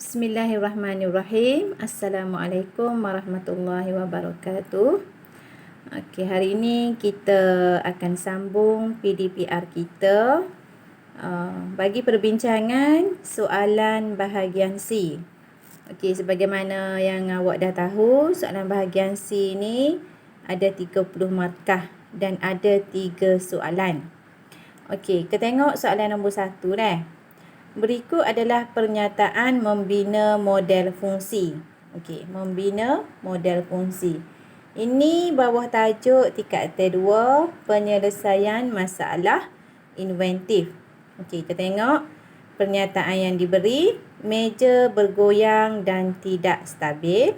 Bismillahirrahmanirrahim. Assalamualaikum warahmatullahi wabarakatuh. Okey, hari ini kita akan sambung PDPR kita bagi perbincangan soalan bahagian C. Okey, sebagaimana yang awak dah tahu, soalan bahagian C ni ada 30 markah dan ada 3 soalan. Okey, kita tengok soalan nombor 1 dah. Berikut adalah pernyataan membina model fungsi. Okey, membina model fungsi. Ini bawah tajuk tingkat T2, penyelesaian masalah inventif. Okey, kita tengok pernyataan yang diberi. Meja bergoyang dan tidak stabil.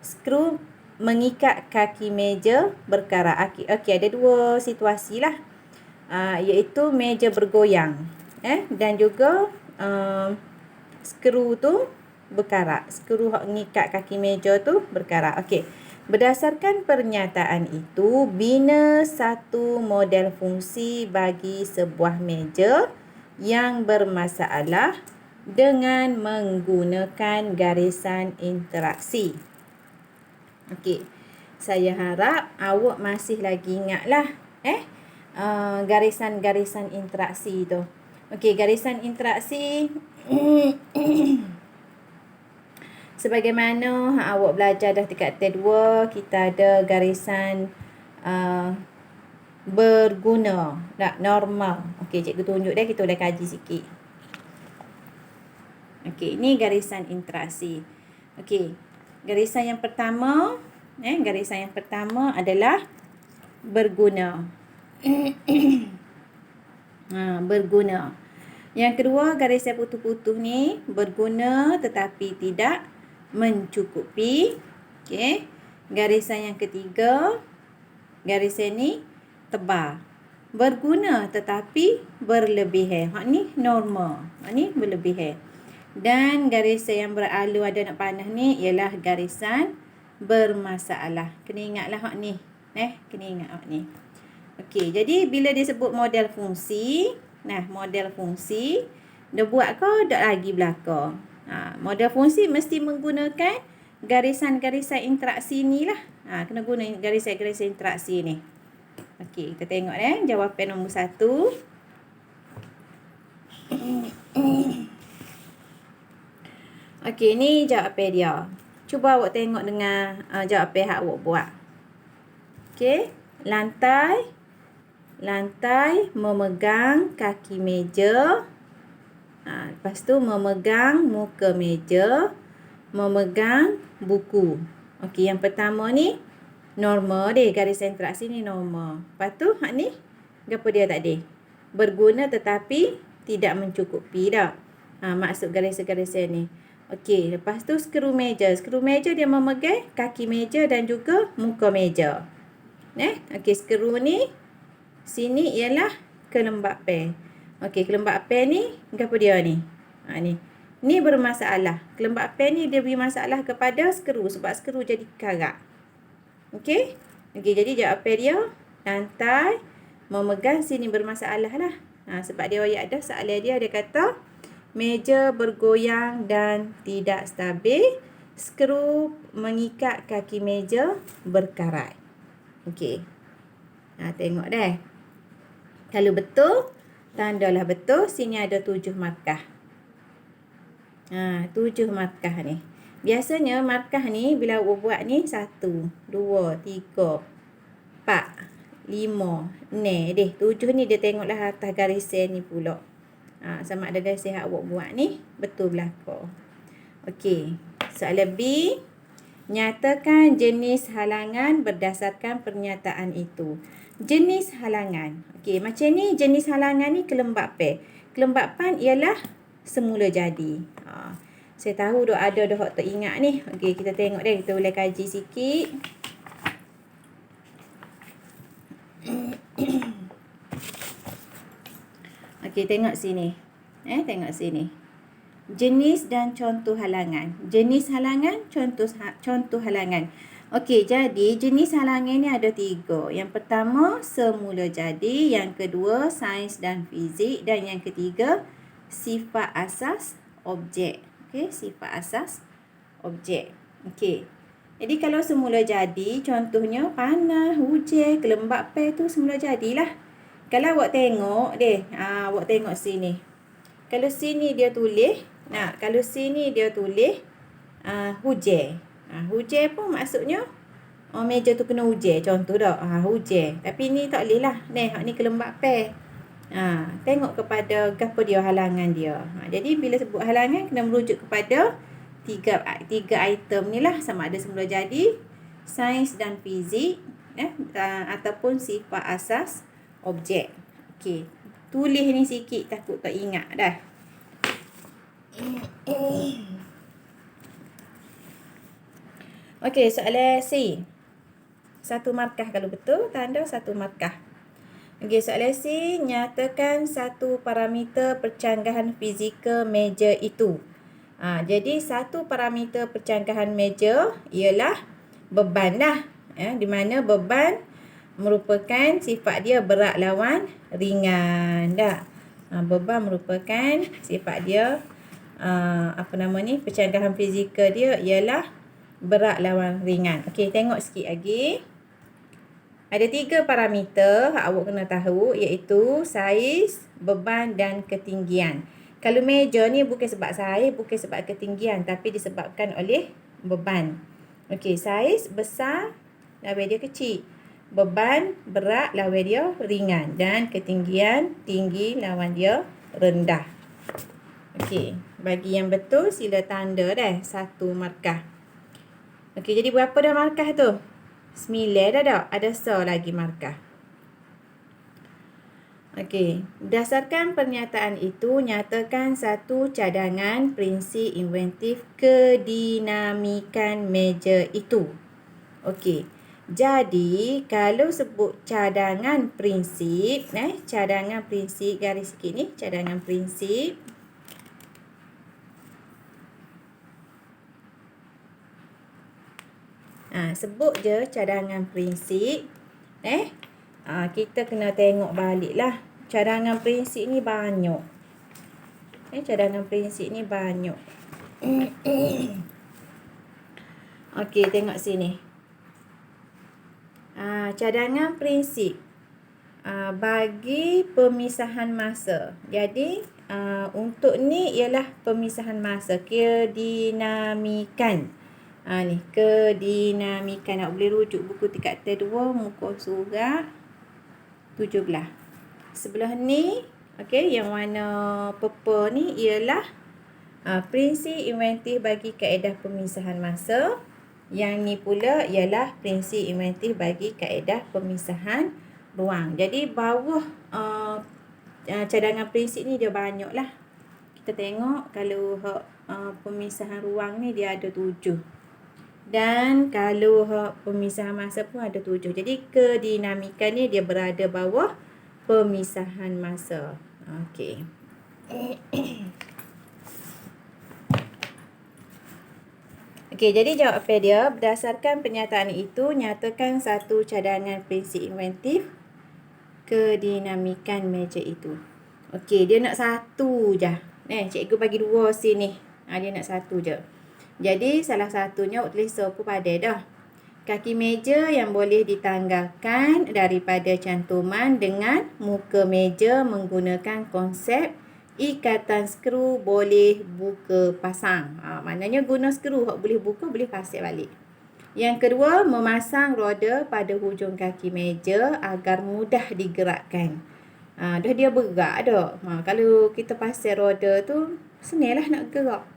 Skru mengikat kaki meja berkarat. Okey, ada dua situasi lah. Iaitu meja bergoyang. Dan juga skru tu berkarat. Skru yang mengikat kaki meja tu berkarat. Okey. Berdasarkan pernyataan itu, bina satu model fungsi bagi sebuah meja yang bermasalah dengan menggunakan garisan interaksi. Okey. Saya harap awak masih lagi ingatlah garisan-garisan interaksi tu. Okey, garisan interaksi sebagaimana awak belajar dah dekat T2, kita ada garisan berguna, normal. Okey, cikgu tunjuk dah, kita boleh kaji sikit. Okey, ini garisan interaksi. Okey, garisan yang pertama, adalah berguna. Berguna. Yang kedua, garisan putus-putus ni berguna tetapi tidak mencukupi. Okey. Garisan yang ketiga, garisan ni tebal. Berguna tetapi berlebihan. Hak ni normal. Hak ni berlebihan. Dan garisan yang beralu ada nak panah ni ialah garisan bermasalah. Kena ingatlah hak ni. Kena ingat hak ni. Okey, jadi bila disebut model fungsi, model fungsi, dah buat ke tak lagi belakang. Model fungsi mesti menggunakan garisan-garisan interaksi ni lah. Kena guna garisan-garisan interaksi ni. Okey, kita tengok jawapan nombor 1. Okey, ni jawapan dia. Cuba awak tengok dengan jawapan yang awak buat. Okey, lantai memegang kaki meja. Lepas tu memegang muka meja, memegang buku. Okey, yang pertama ni normal deh, garisan interaksi ni normal. Lepas tu hak ni apa dia tadi? Berguna tetapi tidak mencukupi dah. Maksud garisan-garisan ni. Okey, lepas tu skru meja. Skru meja dia memegang kaki meja dan juga muka meja. Okey, skru ni sini ialah kelembapan. Okey, kelembapan ni apa dia ni? Ni bermasalah. Kelembapan ni dia beri masalah kepada skru sebab skru jadi karat. Okey? Okey, jadi jawapan dia lantai memegang sini bermasalah lah. Sebab dia ayat dah soalan dia kata meja bergoyang dan tidak stabil. Skru mengikat kaki meja berkarat. Okey. Tengok dah. Kalau betul, tandalah betul. Sini ada 7 markah. 7 markah ni. Biasanya markah ni bila awak buat ni 1, 2, 3, 4, 5, 6. 7 ni dia tengoklah atas garisan ni pula. Sama ada garisan yang awak buat ni betul belakang. Okey. Soalan B. Nyatakan jenis halangan berdasarkan pernyataan itu. Jenis halangan. Okey, macam ni jenis halangan ni kelembapan. Kelembapan ialah semula jadi. Saya tahu ada hak teringat ni. Okey, kita tengok dah, kita boleh kaji sikit. Okey, tengok sini. Tengok sini. Jenis dan contoh halangan. Jenis halangan, contoh halangan. Okey, jadi jenis halangan ni ada 3. Yang pertama, semula jadi. Yang kedua, sains dan fizik. Dan yang ketiga, sifat asas objek. Okey, sifat asas objek. Okey. Jadi kalau semula jadi, contohnya panah, hujan, kelembap pen tu semula jadilah. Kalau awak tengok deh, awak tengok sini. Kalau sini dia tulis, kalau sini dia tulis hujan. Hujan pun maksudnya meja tu kena hujan, contoh dah. Hujan. Tapi ni tak boleh lah. Ni kelembap pen. Tengok kepada apa dia halangan dia. Jadi bila sebut halangan kena merujuk kepada tiga item ni lah, sama ada semula jadi, sains dan fizik, ataupun sifat asas objek. Okey, tulis ni sikit, takut tak ingat dah. Okey, soalan C. 1 markah kalau betul, tanda 1 markah. Okey, soalan C, nyatakan satu parameter percanggahan fizikal meja itu. Jadi satu parameter percanggahan meja ialah beban lah. Di mana beban merupakan sifat dia berat lawan ringan. Beban merupakan sifat dia percanggahan fizikal dia ialah berat lawan ringan. Okey, tengok sikit lagi. Ada 3 parameter awak kena tahu, iaitu saiz, beban dan ketinggian. Kalau meja ni bukan sebab saiz, bukan sebab ketinggian, tapi disebabkan oleh beban. Okey, saiz besar, lawan dia kecil. Beban berat, lawan dia ringan. Dan ketinggian tinggi, lawan dia rendah. Okey, bagi yang betul sila tanda dah 1 markah. Okey, jadi berapa dah markah tu? 9 dah. Ada lagi markah. Okey, berdasarkan pernyataan itu, nyatakan satu cadangan prinsip inventif kedinamikan meja itu. Okey, jadi kalau sebut cadangan prinsip, cadangan prinsip, garis sikit ni, cadangan prinsip. Sebut je cadangan prinsip. Kita kena tengok balik lah. Cadangan prinsip ni banyak. Cadangan prinsip ni banyak. Okey, tengok sini. Cadangan prinsip bagi pemisahan masa. Jadi untuk ni ialah pemisahan masa, kedinamikan. Ni kedinamikan. Nak boleh rujuk buku tingkat T2 muka surat 17. Sebelah ni, okey, yang warna purple ni ialah prinsip inventif bagi kaedah pemisahan masa. Yang ni pula ialah prinsip inventif bagi kaedah pemisahan ruang. Jadi bawah cadangan prinsip ni dia banyak lah. Kita tengok kalau pemisahan ruang ni dia ada 7. Dan kalau pemisahan masa pun ada 7. Jadi kedinamikan ni dia berada bawah pemisahan masa. Okey. Okey, jadi jawapan dia, berdasarkan pernyataan itu, nyatakan satu cadangan prinsip inventif kedinamikan meja itu. Okey, dia nak 1 je. Cikgu bagi 2 sini. Dia nak 1 je. Jadi salah satunya awak tulis so pada dah. Kaki meja yang boleh ditanggalkan daripada cantuman dengan muka meja menggunakan konsep ikatan skru boleh buka pasang. Maknanya guna skru hak boleh buka, boleh pasang balik. Yang kedua, memasang roda pada hujung kaki meja agar mudah digerakkan. Dah dia bergerak dah. Kalau kita pasang roda tu, senanglah nak gerak.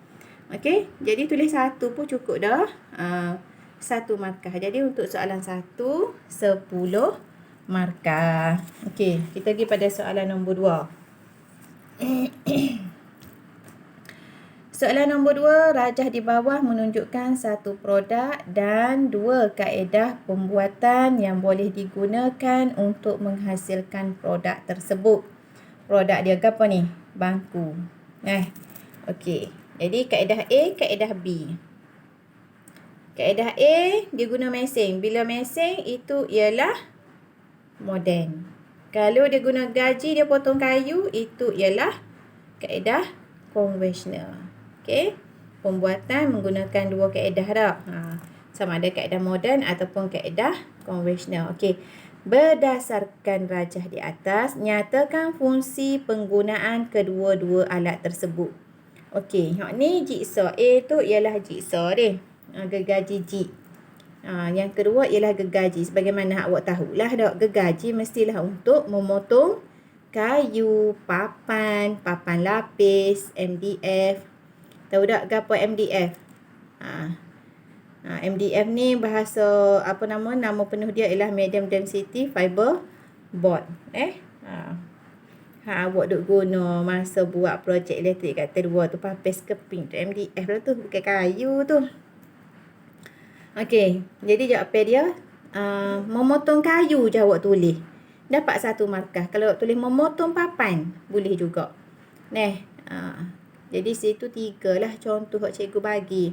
Okey, jadi tulis 1 pun cukup dah. 1 markah. Jadi untuk soalan 1, 10 markah. Okey, kita pergi pada soalan nombor 2. Soalan nombor 2, rajah di bawah menunjukkan 1 produk dan 2 kaedah pembuatan yang boleh digunakan untuk menghasilkan produk tersebut. Produk dia apa ni? Bangku. Okey. Jadi kaedah A, kaedah B. Kaedah A, dia guna mesin. Bila mesin itu ialah moden. Kalau dia guna gaji, dia potong kayu, itu ialah kaedah konvensional. Okey. pembuatan menggunakan dua kaedah dah. Sama ada kaedah moden ataupun kaedah konvensional. Okey. Berdasarkan rajah di atas, nyatakan fungsi penggunaan kedua-dua alat tersebut. Okey, hak ni jigsaw. A tu ialah jigsaw dia. Gergaji jig. Yang kedua ialah gergaji. Sebagaimana awak tahulah dak, gergaji mestilah untuk memotong kayu, papan lapis, MDF. Tahu tak gapo MDF? MDF ni bahasa nama penuh dia ialah medium density fiber board. Awak duk guna masa buat projek elektrik kat T2 tu, papis keping tu MDF lah tu, bukan kayu tu. Okey, jadi jawapan dia memotong kayu je awak tulis. Dapat 1 markah. Kalau awak tulis memotong papan, boleh juga. Jadi situ 3 lah contoh yang cikgu bagi.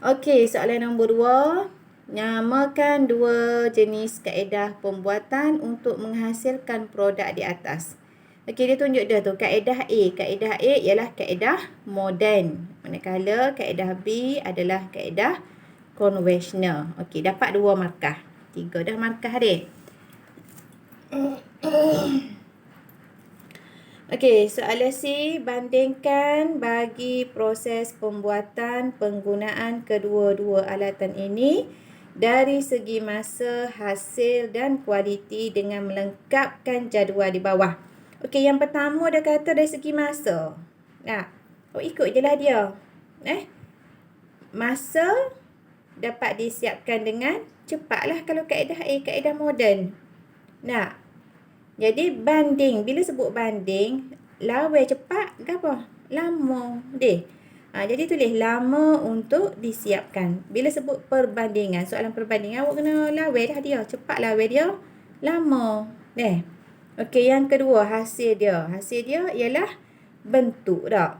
Okey, soalan nombor 2. Namakan 2 jenis kaedah pembuatan untuk menghasilkan produk di atas. Okey, dia tunjuk dah tu. Kaedah A. Kaedah A ialah kaedah moden. Manakala kaedah B adalah kaedah konvensional. Okey, dapat 2 markah. 3 dah markah dia. Okey, soalan C. Bandingkan bagi proses pembuatan penggunaan kedua-dua alatan ini dari segi masa, hasil dan kualiti dengan melengkapkan jadual di bawah. Okey, yang pertama dia kata dari segi masa. Ikut je lah dia. Masa dapat disiapkan dengan cepatlah kalau kaedah A, kaedah moden. Jadi banding, bila sebut banding, lawan cepat ke apa? Lama deh. Jadi tulis lama untuk disiapkan. Bila sebut perbandingan, soalan perbandingan, awak kena lawan dah dia. Cepat lawan dia, lama. Okey, yang kedua hasil dia. Hasil dia ialah bentuk dah.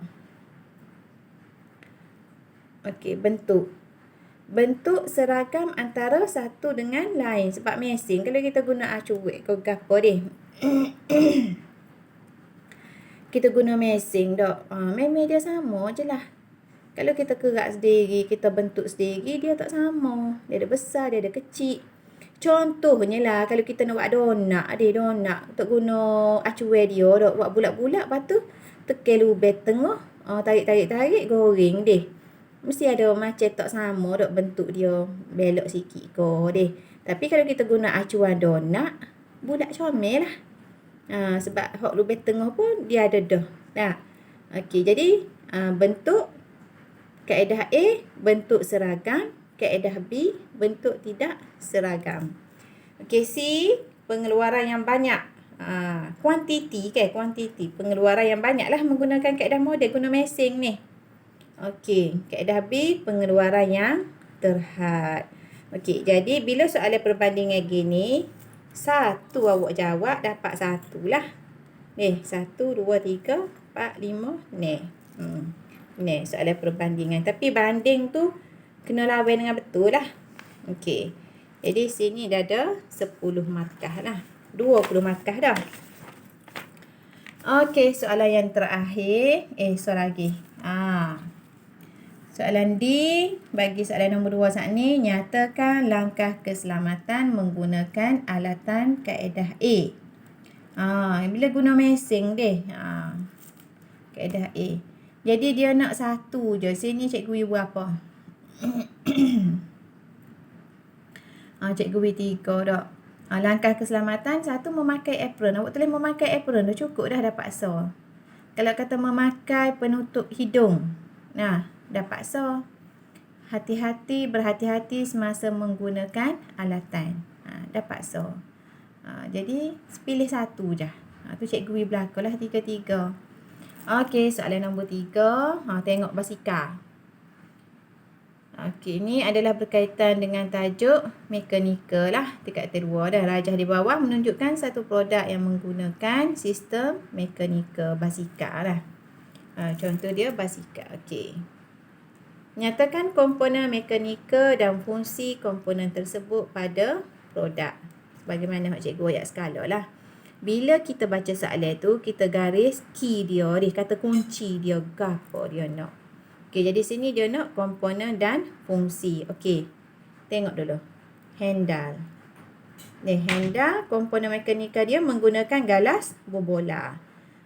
Okey, bentuk. Bentuk seragam antara satu dengan lain. Sebab mesin, kalau kita guna acuik ke apa dia. Kita guna mesin dak. Memang dia sama je lah. Kalau kita kerak sendiri, kita bentuk sendiri, dia tak sama. Dia ada besar, dia ada kecil. Contohnya lah, kalau kita nak buat donat, untuk guna acuik dia dak, buat bulat-bulat, lepas tu tekan lubang tengah, tarik, goreng deh. Mesti ada macam tak sama dak bentuk dia, belok sikit ke deh. Tapi kalau kita guna acuan donat, bulat comel lah. Sebab hak lubang tengah pun dia ada dah. Okey, jadi bentuk kaedah A bentuk seragam, kaedah B bentuk tidak seragam. Okey, C pengeluaran yang banyak. Kuantiti pengeluaran yang banyak lah menggunakan kaedah moden, guna mesin ni. Okey, kaedah B pengeluaran yang terhad. Okey, jadi bila soalan perbandingan gini, 1 awak jawab dapat 1 lah. 1, 2, 3, 4, 5. Ni soalan perbandingan. Tapi banding tu kena lawan dengan betul lah. Okey. Jadi sini dah ada 10 markah lah. 20 markah dah. Okey, soalan yang terakhir. Soalan lagi. Soalan D, bagi soalan nombor 2 saat ni, nyatakan langkah keselamatan menggunakan alatan kaedah A. Bila guna mesin deh. Kaedah A. Jadi dia nak 1 je. Sini cikgu buat apa? Cikgu beri 3 dak. Langkah keselamatan 1 memakai apron. Awak tulis memakai apron dah cukup dah dapat so. Kalau kata memakai penutup hidung. Dapat so. Berhati-hati semasa menggunakan alatan. Dapat so. Jadi pilih 1 je. Tu cikgu beri belakang lah 3-3. Okey, soalan nombor 3. Tengok basikal. Okey, ni adalah berkaitan dengan tajuk mekanikal lah. Dekat T2 dah. Rajah di bawah menunjukkan satu produk yang menggunakan sistem mekanikal basikal lah. Contoh dia basikal. Okey. Nyatakan komponen mekanikal dan fungsi komponen tersebut pada produk. Sebagaimana cikgu ayat skala lah. Bila kita baca soalan tu, kita garis key dia, kata kunci dia, apa dia nak. Okey, jadi sini dia nak komponen dan fungsi. Okey. Tengok dulu. Handal. Ni handal, komponen mekanikal dia menggunakan galas berbola.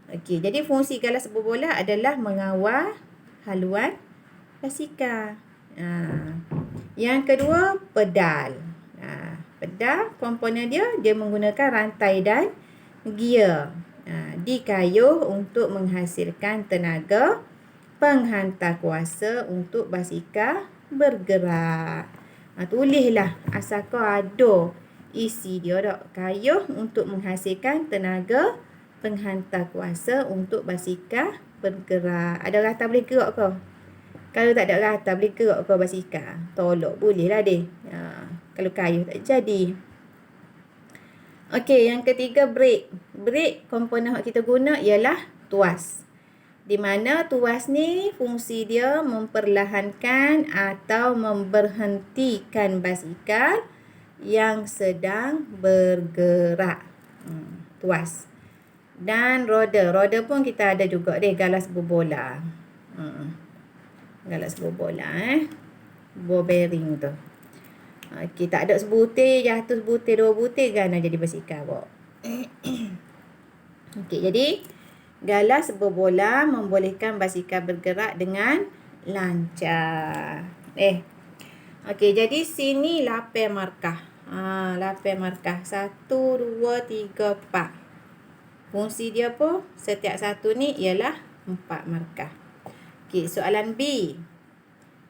Okey, jadi fungsi galas berbola adalah mengawal haluan basikal. Yang kedua, pedal. Pedal, komponen dia menggunakan rantai dan gear. Dikayuh untuk menghasilkan tenaga penghantar kuasa untuk basikal bergerak. Tulislah asal kau ada isi dia tak. Kayuh untuk menghasilkan tenaga penghantar kuasa untuk basikal bergerak. Ada rata boleh gerak kau? Kalau tak ada rata boleh gerak kau basikal? Tolak boleh lah deh. Kalau kayuh tak jadi. Okey, yang ketiga brake. Brake komponen yang kita guna ialah tuas. Di mana tuas ni fungsi dia memperlahankan atau memberhentikan basikal yang sedang bergerak. Tuas. Dan roda. Roda pun kita ada juga deh galas berbola. Galas berbola ball bearing tu. Okey, tak ada sebutir, jatuh sebutir, 2 butir gana jadi basikal bawa. Okey, jadi galas berbola membolehkan basikal bergerak dengan lancar. Okey, jadi sini lapan markah. Lapan markah. 1, 2, 3, 4. Fungsi dia apa? Setiap satu ni ialah 4 markah. Okey, soalan B.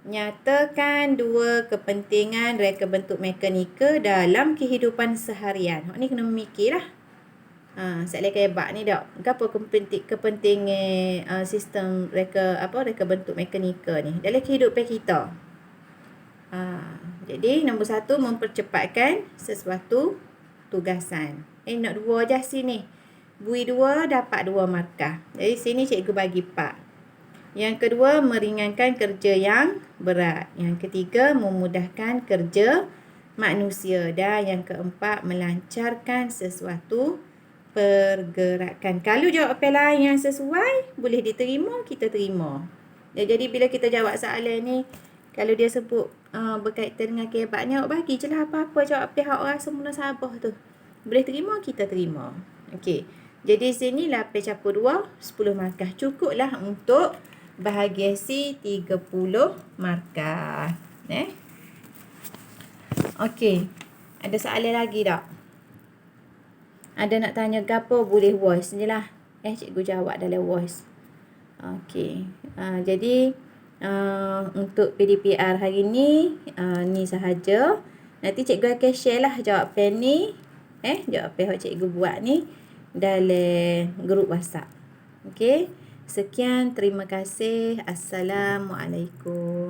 Nyatakan 2 kepentingan reka bentuk mekanikal dalam kehidupan seharian. Ni kena memikirlah. Soalan kebak ni dak. Apa kepentingan sistem reka bentuk mekanikal ni dalam kehidupan kita? Jadi nombor 1, mempercepatkan sesuatu tugasan. Nak 2 je sini. Bui 2 dapat 2 markah. Jadi sini cikgu bagi 4. Yang kedua, meringankan kerja yang berat. Yang ketiga, memudahkan kerja manusia. Dan yang keempat, melancarkan sesuatu pergerakan. Kalau jawapan lain yang sesuai, boleh diterima, kita terima. Jadi bila kita jawab soalan ni, kalau dia sebut berkaitan dengan kehebatnya, awak bagi je lah apa-apa jawapan awak rasa munasabah tu. Boleh terima, kita terima. Okey. Jadi sini 8/2, 10 markah. Cukuplah untuk bahagian C 30 markah. Okey. Ada soalan lagi tak? Ada nak tanya gapo boleh voice je lah. Cikgu jawab dalam voice. Okey. Jadi untuk PDPR hari ni ni sahaja. Nanti cikgu akan share lah jawapan ni. Jawapan yang cikgu buat ni dalam grup WhatsApp. Okey. Sekian, terima kasih. Assalamualaikum.